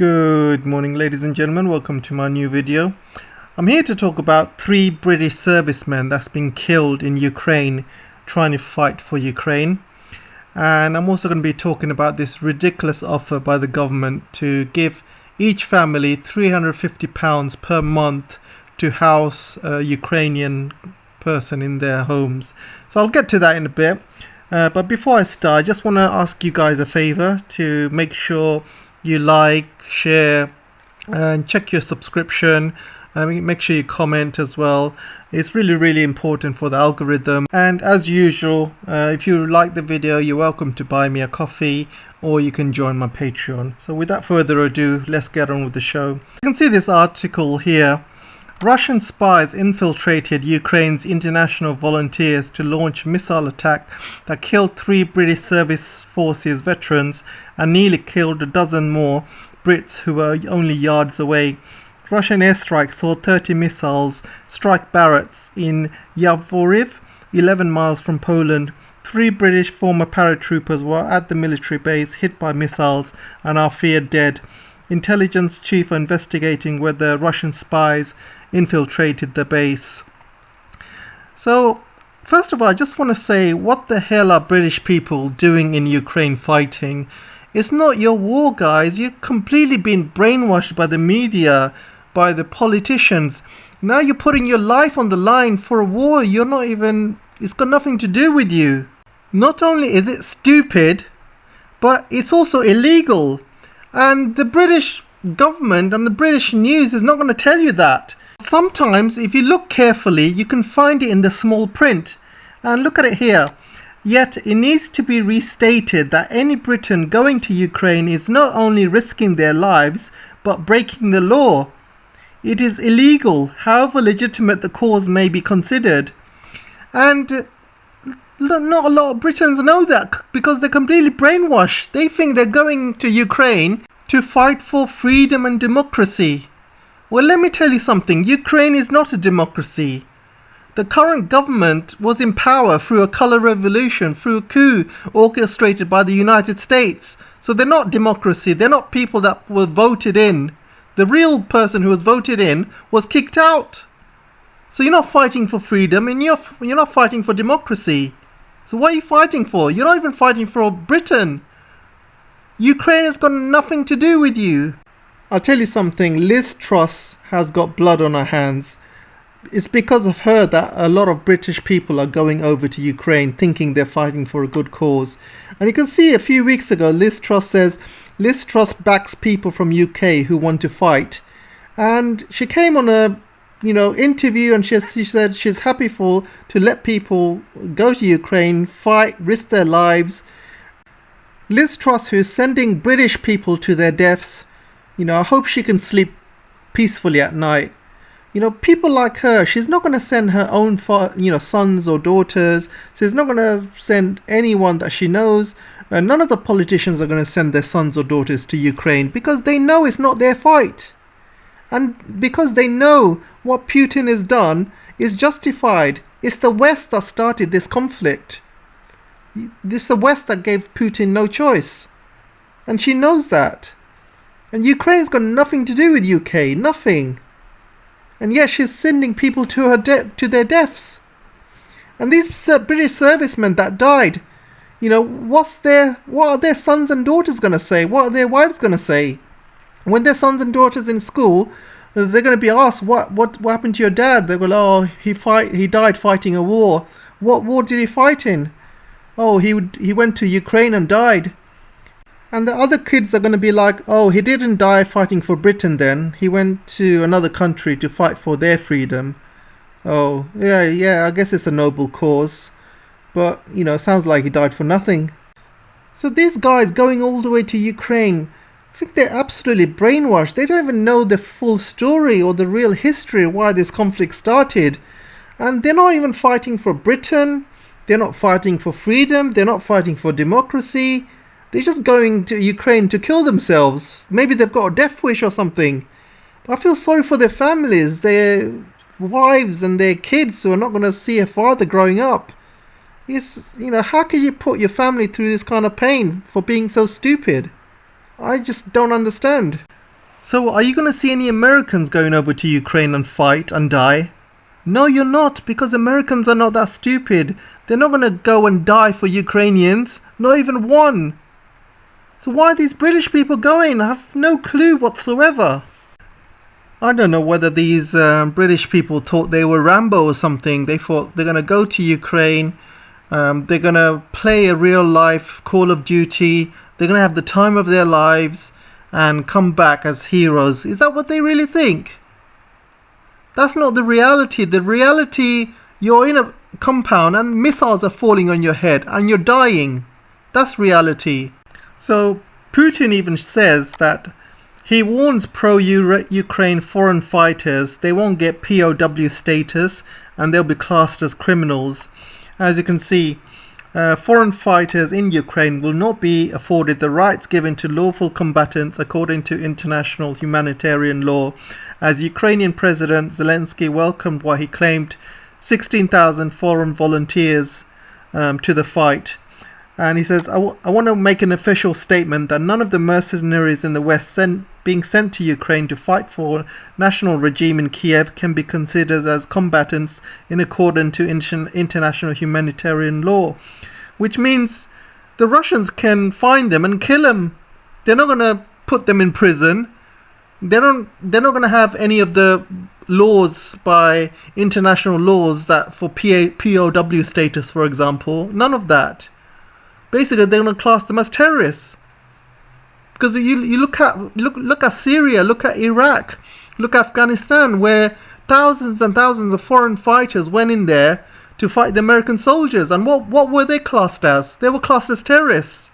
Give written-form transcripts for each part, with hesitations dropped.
Good morning, ladies and gentlemen. Welcome to my new video. I'm here to talk about 3 British servicemen that's been killed in Ukraine trying to fight for Ukraine. And I'm also going to be talking about this ridiculous offer by the government to give each family £350 per month to house a Ukrainian person in their homes. So I'll get to that in a bit. But before I start, I just want to ask you guys a favor to make sure you like, share, and check your subscription. Make sure you comment as well. It's really important for the algorithm. And as usual, if you like the video, you're welcome to buy me a coffee, or you can join my Patreon. So without further ado, let's get on with the show. You can see this article here. Russian spies infiltrated Ukraine's international volunteers to launch a missile attack that killed 3 British service forces veterans and nearly killed a dozen more Brits who were only yards away. Russian airstrikes saw 30 missiles strike barracks in Yavoriv, 11 miles from Poland. 3 British former paratroopers were at the military base hit by missiles and are feared dead. Intelligence chief are investigating whether Russian spies infiltrated the base. So, first of all, I just want to say, what the hell are British people doing in Ukraine fighting? It's not your war, guys. You've completely been brainwashed by the media, by the politicians. Now you're putting your life on the line for a war it's got nothing to do with you. Not only is it stupid, but it's also illegal. And the British government and the British news is not going to tell you that. Sometimes, if you look carefully, you can find it in the small print. And look at it here. Yet, it needs to be restated that any Briton going to Ukraine is not only risking their lives, but breaking the law. It is illegal, however legitimate the cause may be considered. And not a lot of Britons know that, because they're completely brainwashed. They think they're going to Ukraine to fight for freedom and democracy. Well, let me tell you something. Ukraine is not a democracy. The current government was in power through a colour revolution, through a coup orchestrated by the United States. So they're not democracy. They're not people that were voted in. The real person who was voted in was kicked out. So you're not fighting for freedom, and you're not fighting for democracy. So what are you fighting for? You're not even fighting for Britain. Ukraine has got nothing to do with you. I'll tell you something, Liz Truss has got blood on her hands. It's because of her that a lot of British people are going over to Ukraine thinking they're fighting for a good cause. And you can see a few weeks ago, Liz Truss backs people from UK who want to fight. And she came on a interview, and she said she's happy to let people go to Ukraine, fight, risk their lives. Liz Truss, who's sending British people to their deaths, I hope she can sleep peacefully at night. People like her, she's not going to send her own sons or daughters. She's not going to send anyone that she knows. None of the politicians are going to send their sons or daughters to Ukraine, because they know it's not their fight. And because they know what Putin has done is justified. It's the West that started this conflict. It's the West that gave Putin no choice. And she knows that. And Ukraine's got nothing to do with UK, nothing. And yet she's sending people to their deaths. And these British servicemen that died, what are their sons and daughters going to say? What are their wives going to say? When their sons and daughters in school, they're going to be asked, what happened to your dad? They go, oh, he died fighting a war. What war did he fight in? Oh, he went to Ukraine and died. And the other kids are going to be like, oh, he didn't die fighting for Britain then. He went to another country to fight for their freedom. Oh, yeah, I guess it's a noble cause. But, it sounds like he died for nothing. So these guys going all the way to Ukraine, I think they're absolutely brainwashed. They don't even know the full story or the real history of why this conflict started. And they're not even fighting for Britain. They're not fighting for freedom. They're not fighting for democracy. They're just going to Ukraine to kill themselves. Maybe they've got a death wish or something. But I feel sorry for their families, their wives and their kids who are not going to see a father growing up. How can you put your family through this kind of pain for being so stupid? I just don't understand. So are you going to see any Americans going over to Ukraine and fight and die? No, you're not, because Americans are not that stupid. They're not going to go and die for Ukrainians, not even one. So why are these British people going? I have no clue whatsoever. I don't know whether these British people thought they were Rambo or something. They thought they're going to go to Ukraine, they're going to play a real life Call of Duty, they're going to have the time of their lives and come back as heroes. Is that what they really think? That's not the reality. The reality, you're in a compound and missiles are falling on your head and you're dying. That's reality. So Putin even says that he warns pro-Ukraine foreign fighters they won't get POW status and they'll be classed as criminals. As you can see, foreign fighters in Ukraine will not be afforded the rights given to lawful combatants according to international humanitarian law, as Ukrainian President Zelensky welcomed what he claimed 16,000 foreign volunteers to the fight. And he says, I want to make an official statement that none of the mercenaries in the West being sent to Ukraine to fight for national regime in Kiev can be considered as combatants in accordance to international humanitarian law. Which means the Russians can find them and kill them. They're not going to put them in prison. They're not going to have any of the laws by international laws that for POW status, for example. None of that. Basically, they're going to class them as terrorists. Because you look at Syria, look at Iraq, look at Afghanistan, where thousands and thousands of foreign fighters went in there to fight the American soldiers. And what were they classed as? They were classed as terrorists.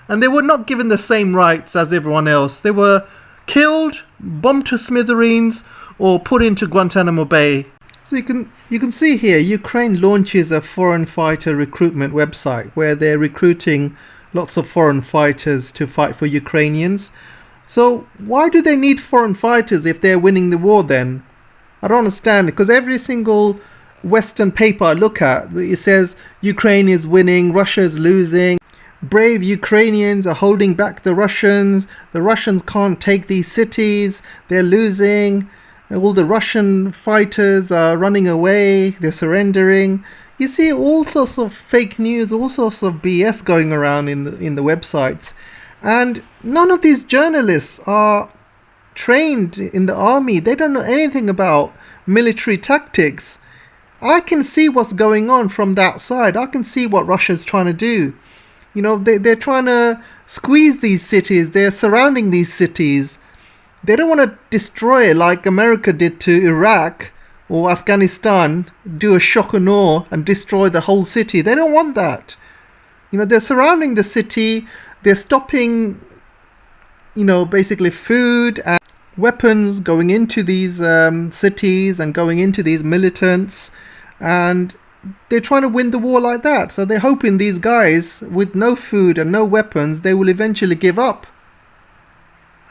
And they were not given the same rights as everyone else. They were killed, bombed to smithereens, or put into Guantanamo Bay. So you can see here, Ukraine launches a foreign fighter recruitment website where they're recruiting lots of foreign fighters to fight for Ukrainians. So why do they need foreign fighters if they're winning the war then? I don't understand, because every single Western paper I look at, it says Ukraine is winning, Russia is losing. Brave Ukrainians are holding back the Russians can't take these cities, they're losing. All the Russian fighters are running away, they're surrendering. You see all sorts of fake news, all sorts of BS going around in the websites. And none of these journalists are trained in the army. They don't know anything about military tactics. I can see what's going on from the outside. I can see what Russia's trying to do. You know, they're trying to squeeze these cities. They're surrounding these cities. They don't want to destroy it like America did to Iraq or Afghanistan, do a shock and awe and destroy the whole city. They don't want that. You know, they're surrounding the city. They're stopping, basically food and weapons going into these cities and going into these militants. And they're trying to win the war like that. So they're hoping these guys with no food and no weapons, they will eventually give up.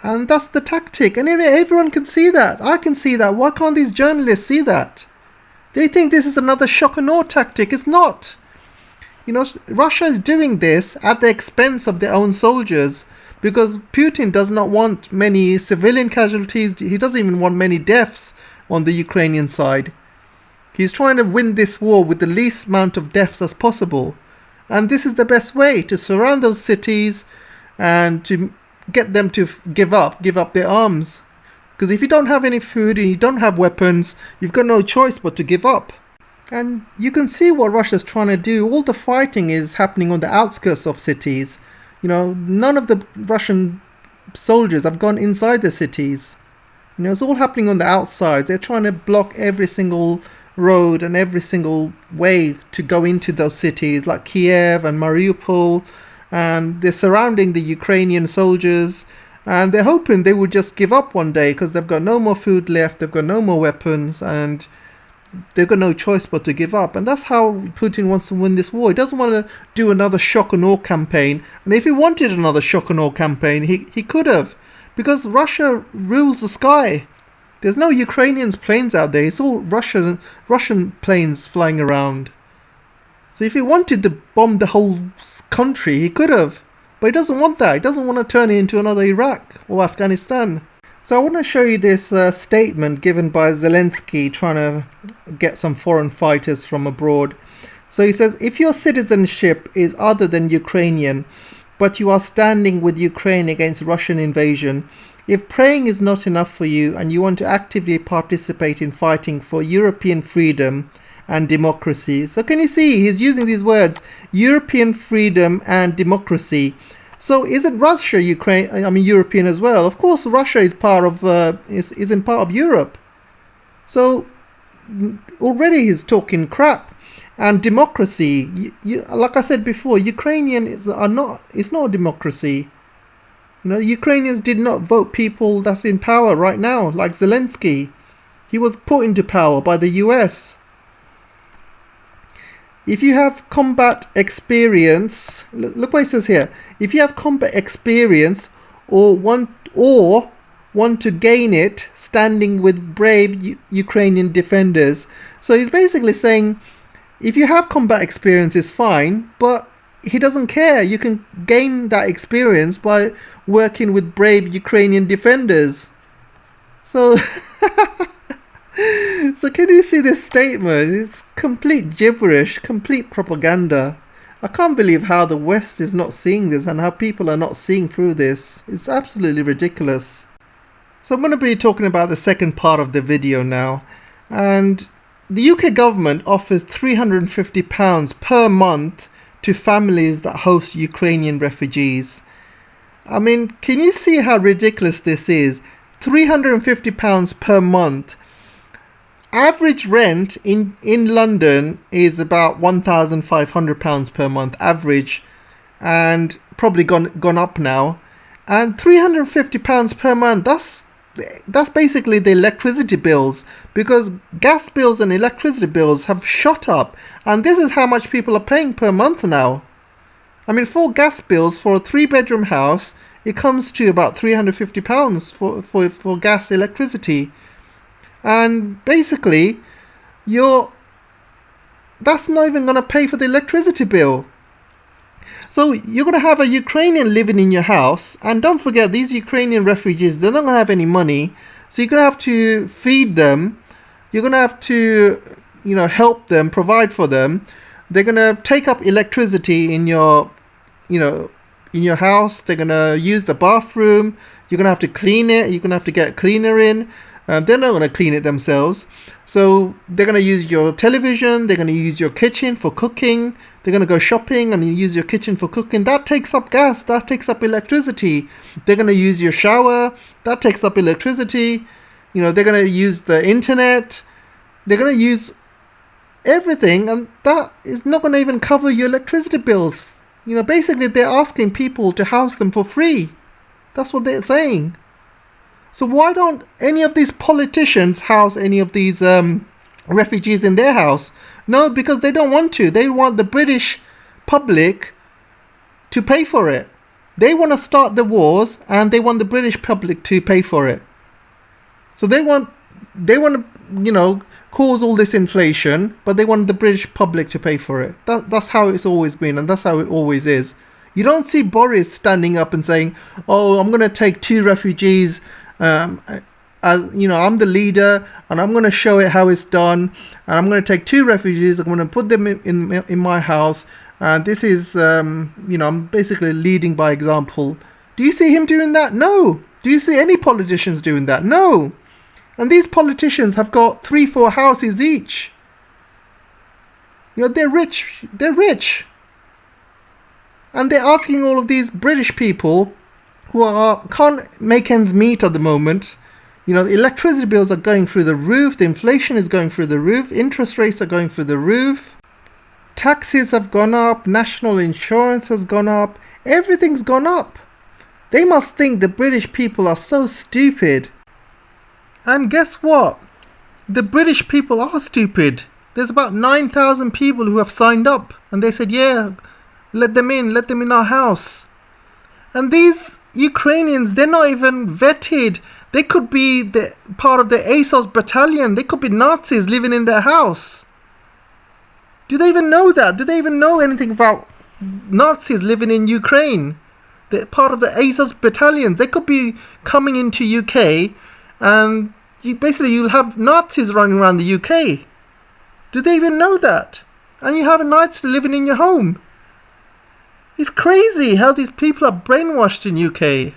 And that's the tactic. And everyone can see that. I can see that. Why can't these journalists see that? They think this is another shock and awe tactic. It's not. Russia is doing this at the expense of their own soldiers, because Putin does not want many civilian casualties. He doesn't even want many deaths on the Ukrainian side. He's trying to win this war with the least amount of deaths as possible. And this is the best way to surround those cities and to get them to give up their arms. Because if you don't have any food and you don't have weapons, you've got no choice but to give up. And you can see what Russia's trying to do. All the fighting is happening on the outskirts of cities. None of the Russian soldiers have gone inside the cities. It's all happening on the outside. They're trying to block every single road and every single way to go into those cities like Kiev and Mariupol. And they're surrounding the Ukrainian soldiers, and they're hoping they would just give up one day because they've got no more food left, they've got no more weapons, and they've got no choice but to give up. And that's how Putin wants to win this war. He doesn't want to do another shock and awe campaign. And if he wanted another shock and awe campaign, he could have, because Russia rules the sky. There's no Ukrainian planes out there. It's all Russian planes flying around. So if he wanted to bomb the whole country, he could have. But he doesn't want that. He doesn't want to turn it into another Iraq or Afghanistan. So I want to show you this statement given by Zelensky trying to get some foreign fighters from abroad. So he says, if your citizenship is other than Ukrainian, but you are standing with Ukraine against Russian invasion, if praying is not enough for you and you want to actively participate in fighting for European freedom and democracy. So can you see he's using these words, European freedom and democracy. So isn't Russia European as well? Of course, Russia is part of isn't part of Europe. So already he's talking crap. And democracy, like I said before, Ukrainian it's not a democracy. Ukrainians did not vote people that's in power right now, like Zelensky. He was put into power by the US. If you have combat experience, look what it says here. If you have combat experience or want to gain it, standing with brave Ukrainian defenders. So he's basically saying, if you have combat experience, it's fine, but he doesn't care. You can gain that experience by working with brave Ukrainian defenders. So So can you see this statement? It's complete gibberish, complete propaganda. I can't believe how the West is not seeing this and how people are not seeing through this. It's absolutely ridiculous. So I'm going to be talking about the second part of the video now. And the UK government offers £350 per month to families that host Ukrainian refugees. I mean, can you see how ridiculous this is? £350 per month. Average rent in London is about £1,500 per month average, and probably gone up now. And £350 per month, that's basically the electricity bills, because gas bills and electricity bills have shot up, and this is how much people are paying per month now. I mean, for gas bills for a 3-bedroom house, it comes to about £350 for gas electricity. And basically, that's not even going to pay for the electricity bill. So you're going to have a Ukrainian living in your house, and don't forget, these Ukrainian refugees, they're not going to have any money. So you're going to have to feed them. You're going to have to, help them, provide for them. They're going to take up electricity in your house. They're going to use the bathroom. You're going to have to clean it. You're going to have to get a cleaner in. They're not going to clean it themselves. So they're going to use your television. They're going to use your kitchen for cooking. They're going to go shopping and use your kitchen for cooking. That takes up gas. That takes up electricity. They're going to use your shower. That takes up electricity. They're going to use the internet. They're going to use everything. And that is not going to even cover your electricity bills. Basically they're asking people to house them for free. That's what they're saying. So why don't any of these politicians house any of these refugees in their house? No, because they don't want to. They want the British public to pay for it. They want to start the wars, and they want the British public to pay for it. So they want to, cause all this inflation, but they want the British public to pay for it. That's how it's always been, and that's how it always is. You don't see Boris standing up and saying, "Oh, I'm going to take 2 refugees. I'm the leader, and I'm going to show it how it's done. And I'm going to take 2 refugees. I'm going to put them in my house. And this is, I'm basically leading by example." Do you see him doing that? No. Do you see any politicians doing that? No. And these politicians have got 3-4 houses each. They're rich. They're rich. And they're asking all of these British people who can't make ends meet at the moment. The electricity bills are going through the roof. The inflation is going through the roof. Interest rates are going through the roof. Taxes have gone up. National insurance has gone up. Everything's gone up. They must think the British people are so stupid. And guess what? The British people are stupid. There's about 9,000 people who have signed up. And they said, yeah, let them in our house. And these Ukrainians, they're not even vetted. They could be part of the ASOS battalion. They could be Nazis living in their house. Do they even know that? Do they even know anything about Nazis living in Ukraine? They're part of the ASOS battalions. They could be coming into UK, and you'll have Nazis running around the UK. Do they even know that? And you have a Nazi living in your home. It's crazy how these people are brainwashed in UK.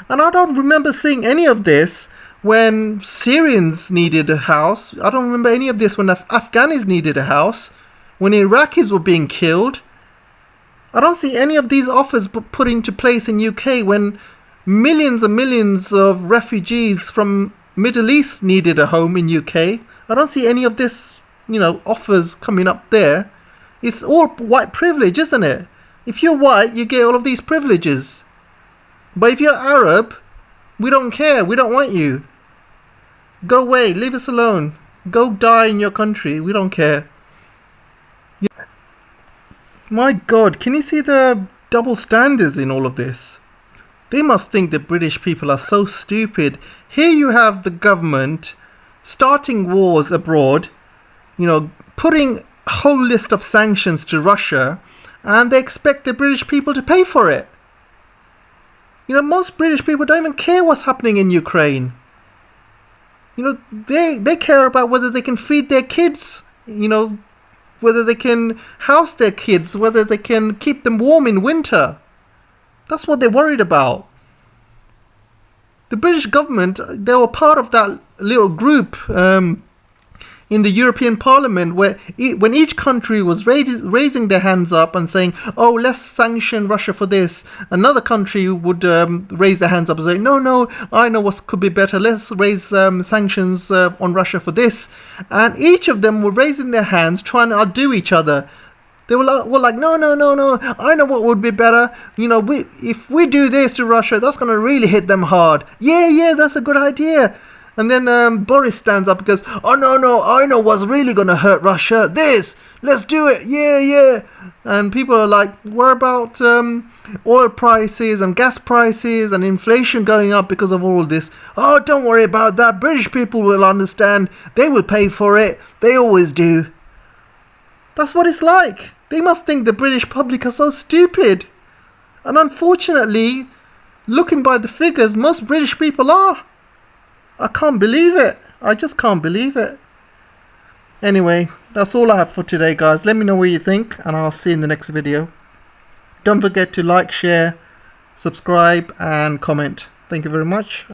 And I don't remember seeing any of this when Syrians needed a house. I don't remember any of this when Afghanis needed a house. When Iraqis were being killed. I don't see any of these offers put into place in UK when millions and millions of refugees from Middle East needed a home in UK. I don't see any of this, offers coming up there. It's all white privilege, isn't it? If you're white, you get all of these privileges. But if you're Arab, we don't care. We don't want you. Go away. Leave us alone. Go die in your country. We don't care. My God, can you see the double standards in all of this? They must think the British people are so stupid. Here you have the government starting wars abroad, putting a whole list of sanctions to Russia, and they expect the British people to pay for it. Most British people don't even care what's happening in Ukraine. They care about whether they can feed their kids, whether they can house their kids, whether they can keep them warm in winter. That's what they're worried about. The British government, they were part of that little group in the European Parliament where when each country was raising their hands up and saying, oh, let's sanction Russia for this, another country would raise their hands up and say, no, I know what could be better, let's raise sanctions on Russia for this. And each of them were raising their hands trying to outdo each other. They were like, no, I know what would be better. If we do this to Russia, that's going to really hit them hard. Yeah, that's a good idea. And then Boris stands up and goes, oh, no, I know what's really going to hurt Russia. This, let's do it. Yeah. And people are like, what about oil prices and gas prices and inflation going up because of all this? Oh, don't worry about that. British people will understand. They will pay for it. They always do. That's what it's like. They must think the British public are so stupid. And unfortunately, looking by the figures, most British people are. I can't believe it. I just can't believe it. Anyway, that's all I have for today, guys. Let me know what you think, and I'll see you in the next video. Don't forget to like, share, subscribe, and comment. Thank you very much.